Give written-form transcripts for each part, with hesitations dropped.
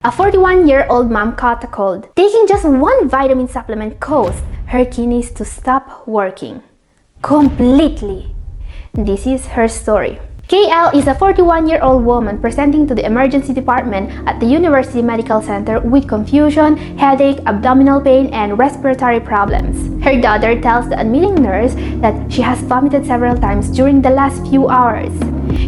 A 41-year-old mom caught a cold. Taking just one vitamin supplement caused her kidneys to stop working completely. This is her story. KL is a 41-year-old woman presenting to the emergency department at the University Medical Center with confusion, headache, abdominal pain, and respiratory problems. Her daughter tells the admitting nurse that she has vomited several times during the last few hours.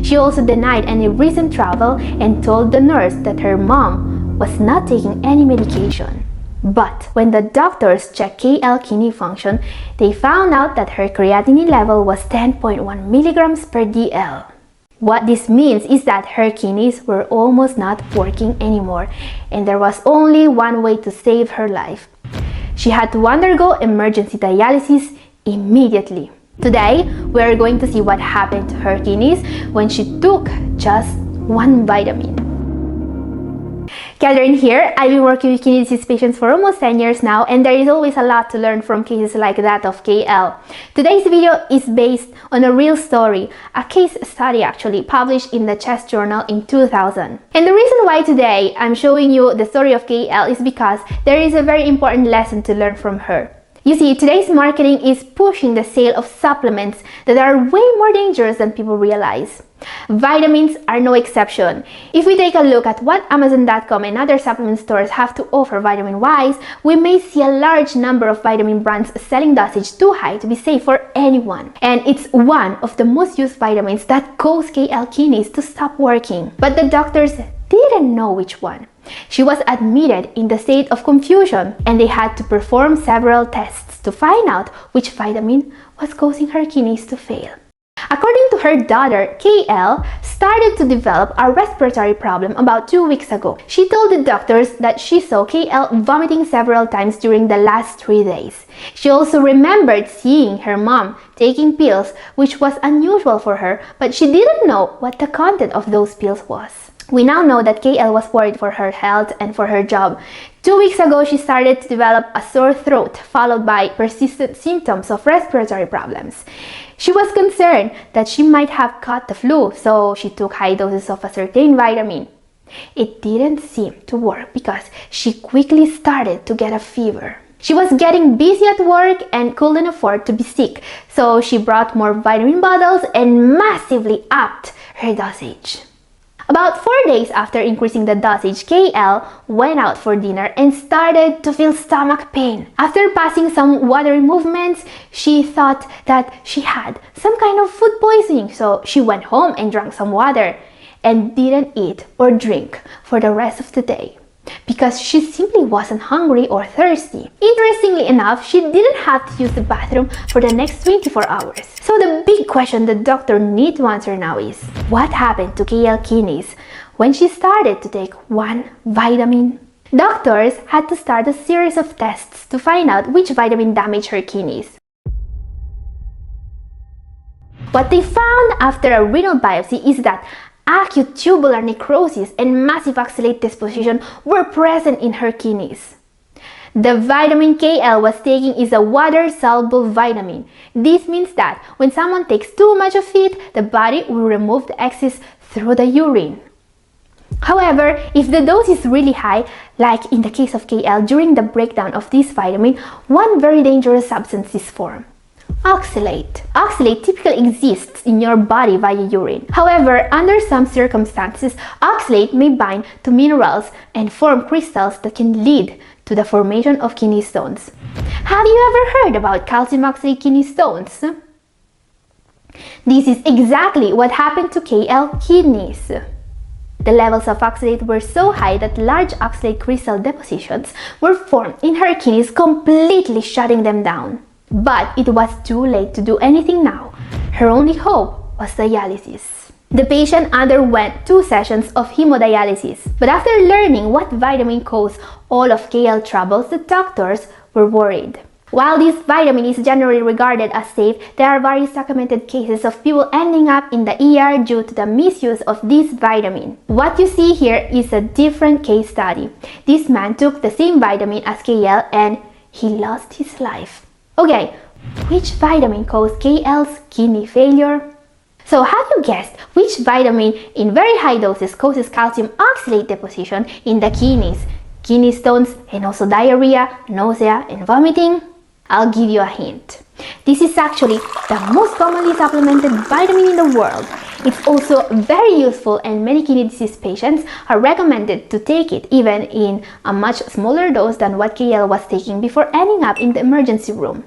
She also denied any recent travel and told the nurse that her mom was not taking any medication. But when the doctors checked KL kidney function, they found out that her creatinine level was 10.1 milligrams per DL. What this means is that her kidneys were almost not working anymore, and there was only one way to save her life. She had to undergo emergency dialysis immediately. Today, we are going to see what happened to her kidneys when she took just one vitamin. Catherine here. I've been working with kidney disease patients for almost 10 years now, and there is always a lot to learn from cases like that of KL. Today's video is based on a real story, a case study actually, published in the Chest Journal in 2000. And the reason why today I'm showing you the story of KL is because there is a very important lesson to learn from her. You see, today's marketing is pushing the sale of supplements that are way more dangerous than people realize. Vitamins are no exception. If we take a look at what Amazon.com and other supplement stores have to offer vitamin-wise, we may see a large number of vitamin brands selling dosage too high to be safe for anyone. And it's one of the most used vitamins that cause KL kidneys to stop working. But the doctors didn't know which one. She was admitted in the state of confusion, and they had to perform several tests to find out which vitamin was causing her kidneys to fail. According to her daughter, KL started to develop a respiratory problem about 2 weeks ago. She told the doctors that she saw KL vomiting several times during the last 3 days. She also remembered seeing her mom taking pills, which was unusual for her, but she didn't know what the content of those pills was. We now know that KL was worried for her health and for her job. 2 weeks ago, she started to develop a sore throat, followed by persistent symptoms of respiratory problems. She was concerned that she might have caught the flu, so she took high doses of a certain vitamin. It didn't seem to work because she quickly started to get a fever. She was getting busy at work and couldn't afford to be sick, so she brought more vitamin bottles and massively upped her dosage. About 4 days after increasing the dosage, KL went out for dinner and started to feel stomach pain. After passing some watery movements, she thought that she had some kind of food poisoning, so she went home and drank some water and didn't eat or drink for the rest of the day because she simply wasn't hungry or thirsty. Interestingly enough, she didn't have to use the bathroom for the next 24 hours. So the big question the doctor needs to answer now is, what happened to KL kidneys when she started to take one vitamin? Doctors had to start a series of tests to find out which vitamin damaged her kidneys. What they found after a renal biopsy is that acute tubular necrosis and massive oxalate deposition were present in her kidneys. The vitamin KL was taking is a water-soluble vitamin. This means that when someone takes too much of it, the body will remove the excess through the urine. However, if the dose is really high, like in the case of KL, during the breakdown of this vitamin, one very dangerous substance is formed. Oxalate. Oxalate typically exists in your body via urine. However, under some circumstances, oxalate may bind to minerals and form crystals that can lead to the formation of kidney stones. Have you ever heard about calcium oxalate kidney stones? This is exactly what happened to KL kidneys. The levels of oxalate were so high that large oxalate crystal depositions were formed in her kidneys, completely shutting them down. But it was too late to do anything now. Her only hope was dialysis. The patient underwent 2 sessions of hemodialysis, but after learning what vitamin caused all of KL troubles, the doctors were worried. While this vitamin is generally regarded as safe, there are various documented cases of people ending up in the ER due to the misuse of this vitamin. What you see here is a different case study. This man took the same vitamin as KL and he lost his life. Okay, which vitamin caused KL's kidney failure? So have you guessed which vitamin in very high doses causes calcium oxalate deposition in the kidneys, kidney stones, and also diarrhea, nausea, and vomiting? I'll give you a hint. This is actually the most commonly supplemented vitamin in the world. It's also very useful, and many kidney disease patients are recommended to take it even in a much smaller dose than what KL was taking before ending up in the emergency room.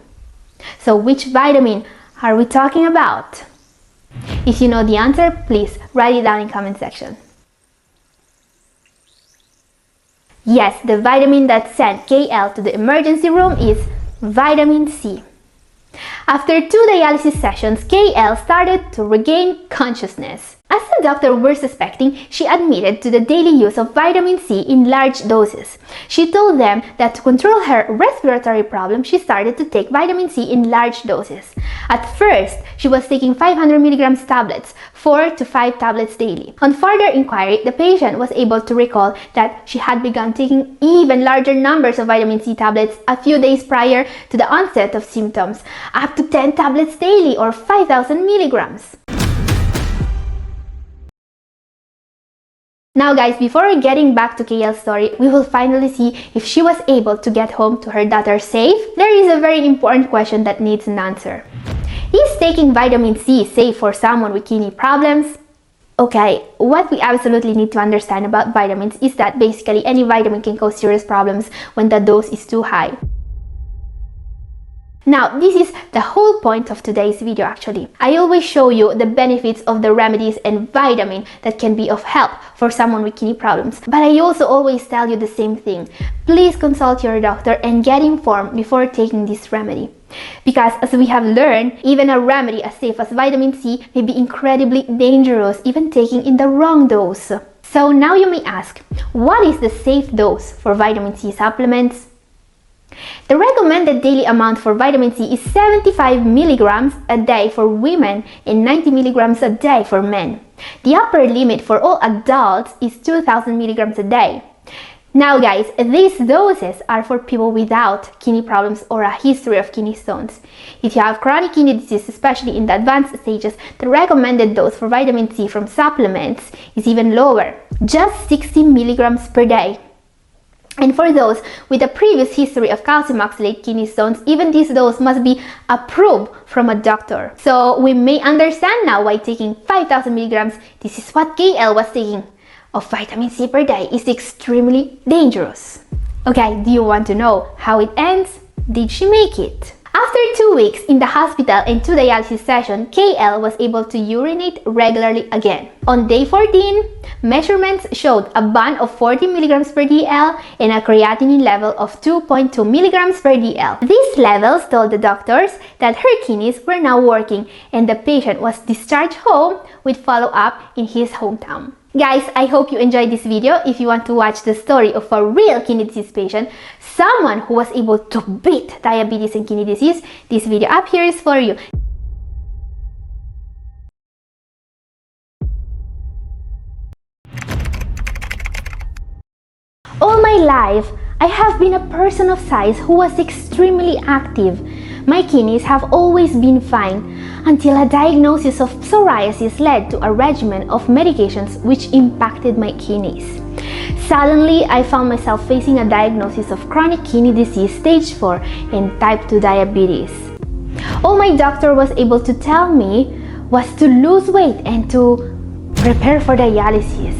So which vitamin are we talking about? If you know the answer, please write it down in comment section. Yes, the vitamin that sent KL to the emergency room is vitamin C. After 2 dialysis sessions, KL started to regain consciousness. As the doctor were suspecting, she admitted to the daily use of vitamin C in large doses. She told them that to control her respiratory problem, she started to take vitamin C in large doses. At first, she was taking 500 milligrams tablets, 4 to 5 tablets daily. On further inquiry, the patient was able to recall that she had begun taking even larger numbers of vitamin C tablets a few days prior to the onset of symptoms, up to 10 tablets daily or 5,000 milligrams. Now guys, before getting back to KL's story, we will finally see if she was able to get home to her daughter safe. There is a very important question that needs an answer. Is taking vitamin C safe for someone with kidney problems? Okay, what we absolutely need to understand about vitamins is that basically any vitamin can cause serious problems when the dose is too high. Now, this is the whole point of today's video actually. I always show you the benefits of the remedies and vitamin that can be of help for someone with kidney problems. But I also always tell you the same thing. Please consult your doctor and get informed before taking this remedy. Because as we have learned, even a remedy as safe as vitamin C may be incredibly dangerous even taking in the wrong dose. So now you may ask, what is the safe dose for vitamin C supplements? The recommended daily amount for vitamin C is 75 milligrams a day for women and 90 milligrams a day for men. The upper limit for all adults is 2,000 milligrams a day. Now guys, these doses are for people without kidney problems or a history of kidney stones. If you have chronic kidney disease, especially in the advanced stages, the recommended dose for vitamin C from supplements is even lower, just 60 milligrams per day. And for those with a previous history of calcium oxalate kidney stones, even this dose must be approved from a doctor. So we may understand now why taking 5,000 milligrams, this is what KL was taking, of vitamin C per day is extremely dangerous. Okay, do you want to know how it ends? Did she make it? After 2 weeks in the hospital and 2 dialysis sessions, KL was able to urinate regularly again. On day 14, measurements showed a band of 40 milligrams per dl and a creatinine level of 2.2 milligrams per dl. These levels told the doctors that her kidneys were now working, and the patient was discharged home with follow-up in his hometown. Guys, I hope you enjoyed this video. If you want to watch the story of a real kidney disease patient, someone who was able to beat diabetes and kidney disease, this video up here is for you. All my life, I have been a person of size who was extremely active. My kidneys have always been fine until a diagnosis of psoriasis led to a regimen of medications which impacted my kidneys. Suddenly, I found myself facing a diagnosis of chronic kidney disease stage 4 and type 2 diabetes. All my doctor was able to tell me was to lose weight and to prepare for dialysis.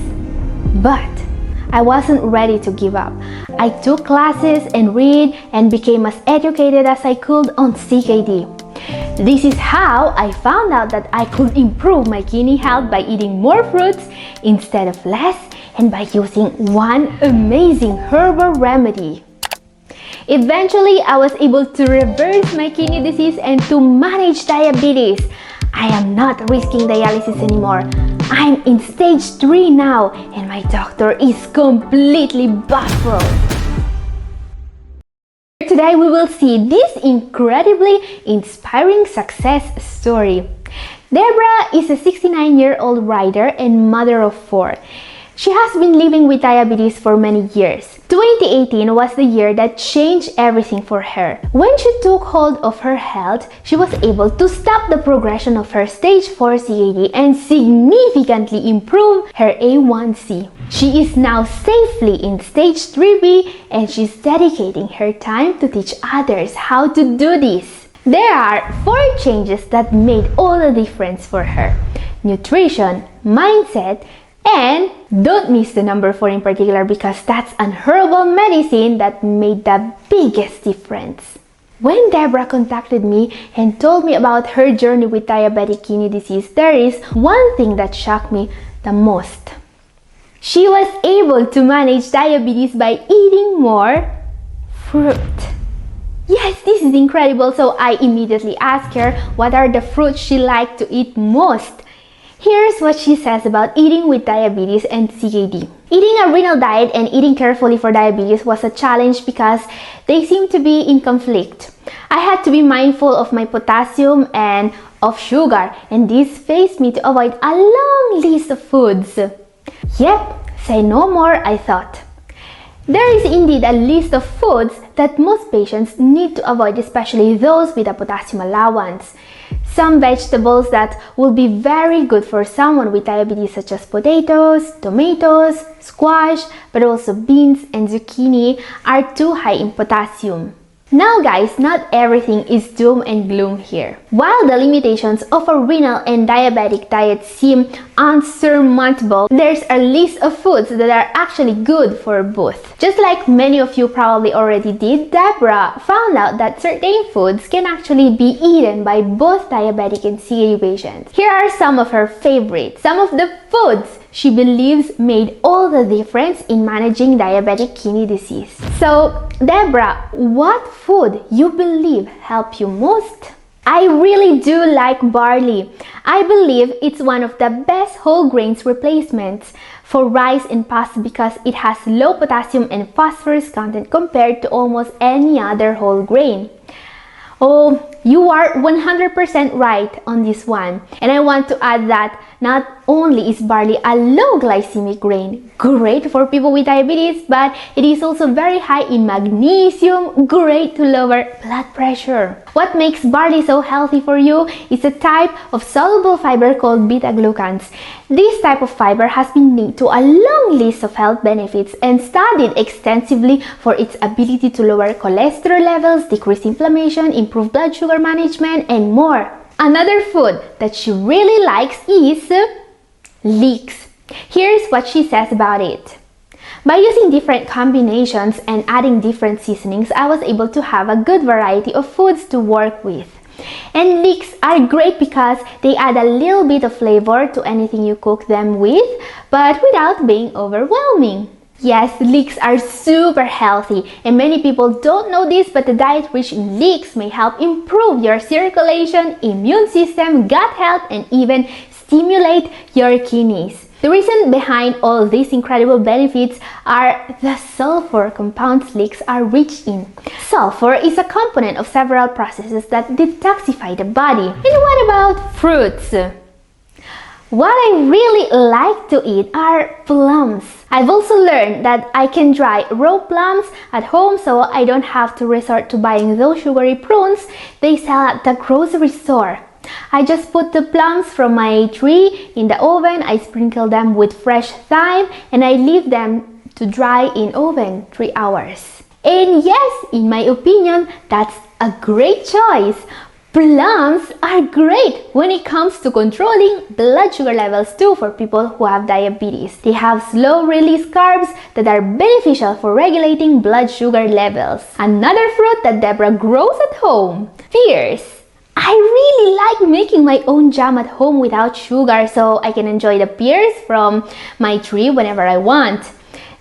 But I wasn't ready to give up. I took classes and read and became as educated as I could on CKD. This is how I found out that I could improve my kidney health by eating more fruits instead of less, and by using one amazing herbal remedy. Eventually, I was able to reverse my kidney disease and to manage diabetes. I am not risking dialysis anymore. I'm in stage 3 now, and my doctor is completely baffled. Today we will see this incredibly inspiring success story. Deborah is a 69-year-old writer and mother of 4. She has been living with diabetes for many years. 2018 was the year that changed everything for her. When she took hold of her health, she was able to stop the progression of her stage 4 CKD and significantly improve her A1C. She is now safely in stage 3B and she's dedicating her time to teach others how to do this. There are 4 changes that made all the difference for her: nutrition, mindset, and don't miss the number 4 in particular, because that's an herbal medicine that made the biggest difference. When Deborah contacted me and told me about her journey with diabetic kidney disease, there is one thing that shocked me the most. She was able to manage diabetes by eating more fruit. Yes, this is incredible, so I immediately asked her what are the fruits she liked to eat most. Here's what she says about eating with diabetes and CKD. Eating a renal diet and eating carefully for diabetes was a challenge because they seem to be in conflict. I had to be mindful of my potassium and of sugar, and this faced me to avoid a long list of foods. Yep, say no more, I thought. There is indeed a list of foods that most patients need to avoid, especially those with a potassium allowance. Some vegetables that will be very good for someone with diabetes, such as potatoes, tomatoes, squash, but also beans and zucchini, are too high in potassium. Now guys, not everything is doom and gloom here. While the limitations of a renal and diabetic diet seem unsurmountable, there's a list of foods that are actually good for both. Just like many of you probably already did, Deborah found out that certain foods can actually be eaten by both diabetic and CKD patients. Here are some of her favorites, some of the foods she believes made all the difference in managing diabetic kidney disease. So, Deborah, what food you believe helped you most? I really do like barley. I believe it's one of the best whole grains replacements for rice and pasta because it has low potassium and phosphorus content compared to almost any other whole grain. Oh, you are 100% right on this one. And I want to add that not only is barley a low glycemic grain, great for people with diabetes, but it is also very high in magnesium, great to lower blood pressure. What makes barley so healthy for you is a type of soluble fiber called beta-glucans. This type of fiber has been linked to a long list of health benefits and studied extensively for its ability to lower cholesterol levels, decrease inflammation, improve blood sugar management, and more. Another food that she really likes is leeks. Here's what she says about it. By using different combinations and adding different seasonings, I was able to have a good variety of foods to work with. And leeks are great because they add a little bit of flavor to anything you cook them with, but without being overwhelming. Yes, leeks are super healthy, and many people don't know this, but the diet rich in leeks may help improve your circulation, immune system, gut health, and even stimulate your kidneys. The reason behind all these incredible benefits are the sulfur compounds leeks are rich in. Sulfur is a component of several processes that detoxify the body. And what about fruits? What I really like to eat are plums. I've also learned that I can dry raw plums at home, so I don't have to resort to buying those sugary prunes they sell at the grocery store. I just put the plums from my tree in the oven, I sprinkle them with fresh thyme, and I leave them to dry in oven 3 hours. And yes, in my opinion, that's a great choice. Plums are great when it comes to controlling blood sugar levels too for people who have diabetes. They have slow release carbs that are beneficial for regulating blood sugar levels. Another fruit that Deborah grows at home, pears. I really like making my own jam at home without sugar, so I can enjoy the pears from my tree whenever I want.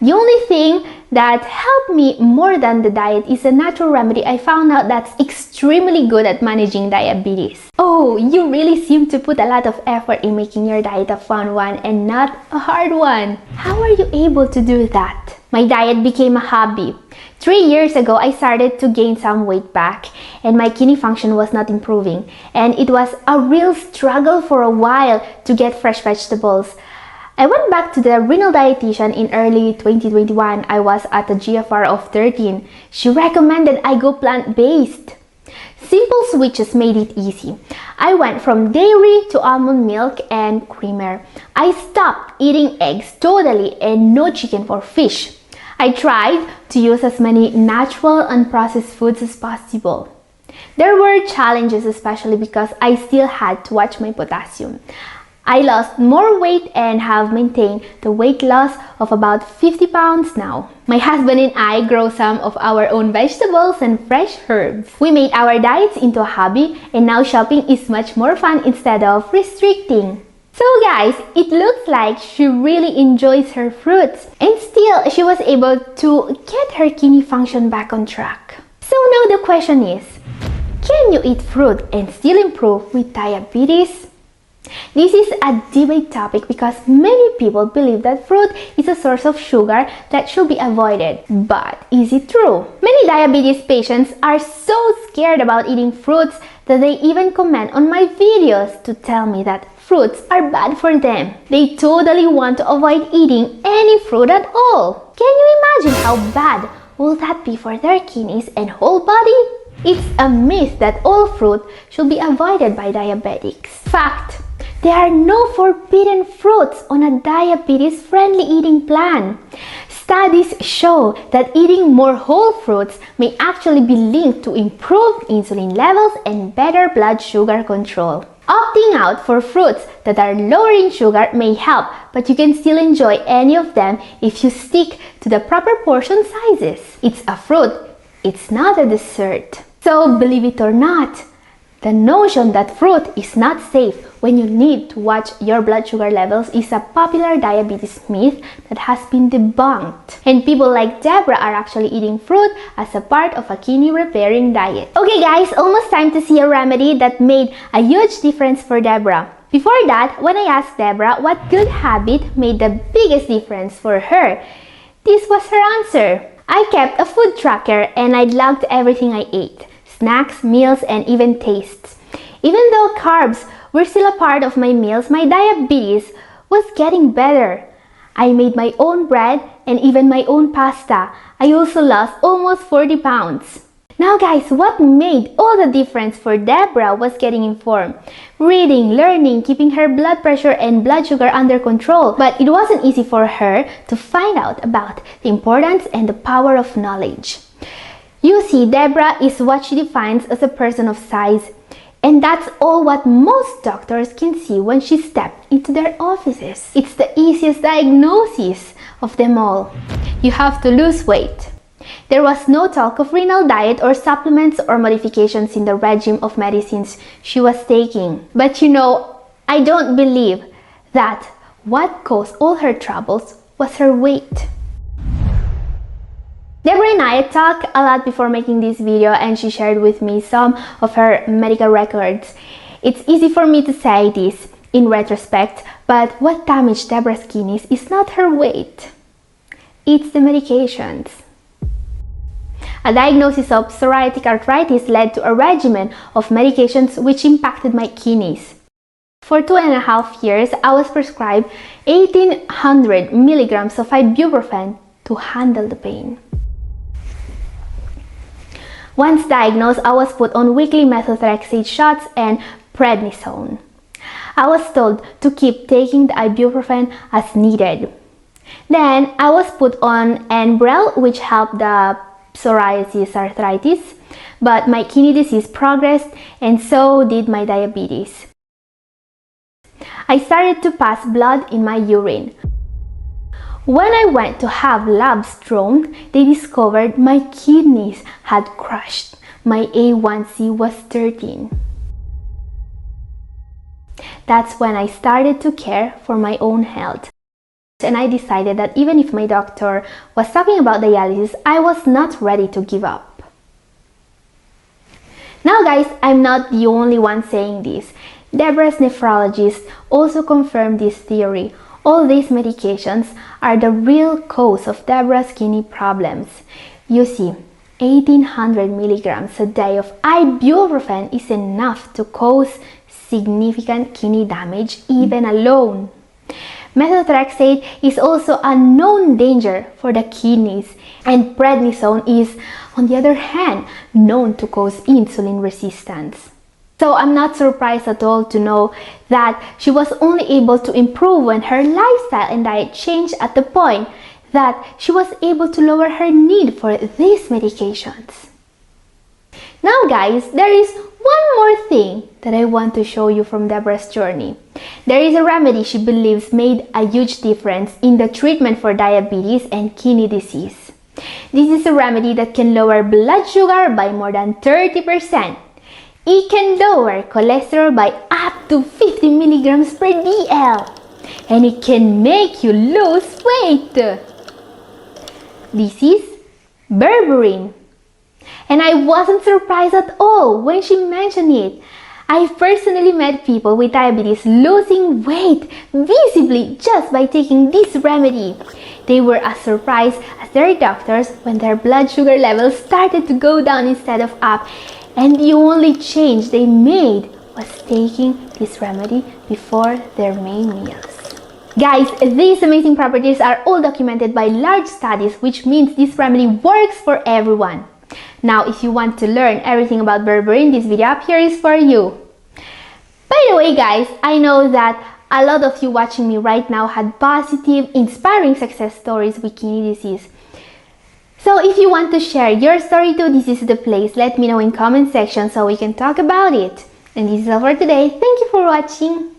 The only thing that helped me more than the diet is a natural remedy I found out that's extremely good at managing diabetes. Oh, you really seem to put a lot of effort in making your diet a fun one and not a hard one. How are you able to do that? My diet became a hobby. 3 years ago, I started to gain some weight back and my kidney function was not improving. And it was a real struggle for a while to get fresh vegetables. I went back to the renal dietitian in early 2021. I was at a GFR of 13. She recommended I go plant-based. Simple switches made it easy. I went from dairy to almond milk and creamer. I stopped eating eggs totally and no chicken or fish. I tried to use as many natural unprocessed foods as possible. There were challenges, especially because I still had to watch my potassium. I lost more weight and have maintained the weight loss of about 50 pounds now. My husband and I grow some of our own vegetables and fresh herbs. We made our diets into a hobby, and now shopping is much more fun instead of restricting. So guys, it looks like she really enjoys her fruits, and still she was able to get her kidney function back on track. So now the question is, can you eat fruit and still improve with diabetes? This is a debate topic because many people believe that fruit is a source of sugar that should be avoided. But is it true? Many diabetes patients are so scared about eating fruits that they even comment on my videos to tell me that fruits are bad for them. They totally want to avoid eating any fruit at all. Can you imagine how bad will that be for their kidneys and whole body? It's a myth that all fruit should be avoided by diabetics. Fact. There are no forbidden fruits on a diabetes-friendly eating plan. Studies show that eating more whole fruits may actually be linked to improved insulin levels and better blood sugar control. Opting out for fruits that are lower in sugar may help, but you can still enjoy any of them if you stick to the proper portion sizes. It's a fruit, it's not a dessert. So believe it or not, the notion that fruit is not safe when you need to watch your blood sugar levels is a popular diabetes myth that has been debunked. And people like Deborah are actually eating fruit as a part of a kidney repairing diet. Okay guys, almost time to see a remedy that made a huge difference for Deborah. Before that, when I asked Deborah what good habit made the biggest difference for her, this was her answer. I kept a food tracker and I logged everything I ate. Snacks, meals, and even tastes. Even though carbs were still a part of my meals, my diabetes was getting better. I made my own bread and even my own pasta. I also lost almost 40 pounds. Now guys, what made all the difference for Deborah was getting informed. Reading, learning, keeping her blood pressure and blood sugar under control. But it wasn't easy for her to find out about the importance and the power of knowledge. You see, Deborah is what she defines as a person of size. And that's all what most doctors can see when she stepped into their offices. It's the easiest diagnosis of them all. You have to lose weight. There was no talk of renal diet or supplements or modifications in the regime of medicines she was taking. But you know, I don't believe that what caused all her troubles was her weight. Deborah and I talked a lot before making this video, and she shared with me some of her medical records. It's easy for me to say this in retrospect, but what damaged Deborah's kidneys is not her weight. It's the medications. A diagnosis of psoriatic arthritis led to a regimen of medications which impacted my kidneys. For 2.5 years, I was prescribed 1800 milligrams of ibuprofen to handle the pain. Once diagnosed, I was put on weekly methotrexate shots and prednisone. I was told to keep taking the ibuprofen as needed. Then I was put on Enbrel, which helped the psoriasis arthritis, but my kidney disease progressed and so did my diabetes. I started to pass blood in my urine. When I went to have labs drawn, they discovered my kidneys had crushed. My A1C was 13. That's when I started to care for my own health. And I decided that even if my doctor was talking about dialysis, I was not ready to give up. Now guys, I'm not the only one saying this. Deborah's nephrologist also confirmed this theory. All these medications are the real cause of Deborah's kidney problems. You see, 1800 milligrams a day of ibuprofen is enough to cause significant kidney damage even alone. Methotrexate is also a known danger for the kidneys, and prednisone is, on the other hand, known to cause insulin resistance. So I'm not surprised at all to know that she was only able to improve when her lifestyle and diet changed at the point that she was able to lower her need for these medications. Now guys, there is one more thing that I want to show you from Deborah's journey. There is a remedy she believes made a huge difference in the treatment for diabetes and kidney disease. This is a remedy that can lower blood sugar by more than 30%. It can lower cholesterol by up to 50 milligrams per DL. And it can make you lose weight. This is berberine. And I wasn't surprised at all when she mentioned it. I personally met people with diabetes losing weight visibly just by taking this remedy. They were as surprised as their doctors when their blood sugar levels started to go down instead of up, and the only change they made was taking this remedy before their main meals. Guys, these amazing properties are all documented by large studies, which means this remedy works for everyone. Now, if you want to learn everything about berberine, this video up here is for you. By the way guys, I know that a lot of you watching me right now had positive, inspiring success stories with kidney disease. So if you want to share your story too, this is the place. Let me know in comment section so we can talk about it. And this is all for today. Thank you for watching.